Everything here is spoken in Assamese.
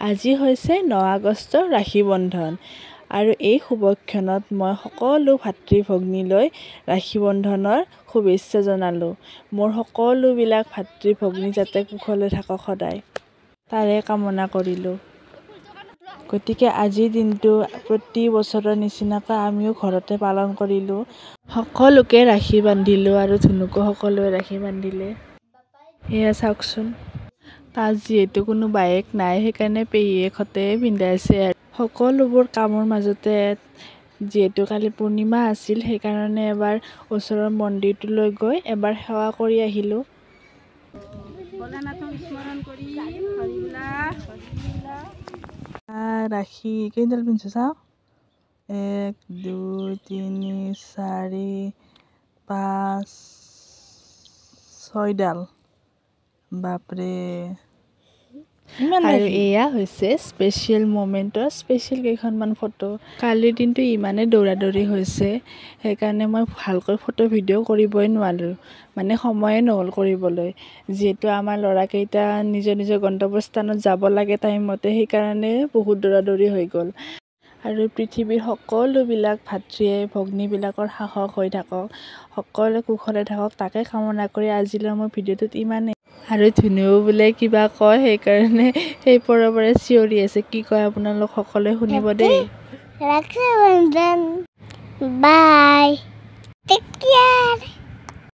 আজি হৈছে 9 আগষ্টৰ ৰাখি বন্ধন আৰু এই শুভক্ষণত মই সকলো ভাতৃ ভগ্নীলৈ ৰাখি বন্ধনৰ শুভেচ্ছা জনালোঁ। মোৰ সকলোবিলাক ভাতৃ ভগ্নী যাতে কুশলে থাকক সদায় তাৰে কামনা কৰিলোঁ। গতিকে আজিৰ দিনটো প্ৰতি বছৰৰ নিচিনাকৈ আমিও ঘৰতে পালন কৰিলোঁ। সকলোকে ৰাখি বান্ধিলোঁ আৰু ধুনুকো সকলোৱে ৰাখি বান্ধিলে। এয়া চাওকচোন, তাত যিহেতু কোনো বায়েক নাই সেইকাৰণে পেহীয়েকহঁতে পিন্ধাইছে আৰু সকলোবোৰ কামৰ মাজতে যিহেতু কালি পূৰ্ণিমা আছিল সেইকাৰণে এবাৰ ওচৰৰ মন্দিৰটোলৈ গৈ এবাৰ সেৱা কৰি আহিলোঁ। ৰাখি কেইডাল পিন্ধিছোঁ চাওঁ, 1 2 3 4 5 6ডাল, বাপৰে। আৰু এয়া হৈছে স্পেচিয়েল মমেণ্টৰ স্পেচিয়েল কেইখনমান ফটো। কালিৰ দিনটো ইমানেই দৌৰা দৌৰি হৈছে সেইকাৰণে মই ভালকৈ ফটো ভিডিঅ' কৰিবই নোৱাৰিলোঁ, মানে সময়ে নহ'ল কৰিবলৈ। যিহেতু আমাৰ ল'ৰাকেইটা নিজৰ নিজৰ গন্তব্যস্থানত যাব লাগে টাইমমতে, সেইকাৰণে বহুত দৌৰা দৌৰি হৈ গ'ল। আৰু পৃথিৱীৰ সকলোবিলাক ভাতৃয়ে ভগ্নীবিলাকৰ সাহস হৈ থাকক, সকলোৱে কুশলে থাকক তাকে কামনা কৰি আজিলৈ মোৰ ভিডিঅ'টোত ইমানেই। আৰু ধুনুও বোলে কিবা কয় সেইকাৰণে সেই পৰাই চিঞৰি আছে। কি কয় আপোনালোক সকলোৱে শুনিব দেই। বাই, টেক কেয়াৰ।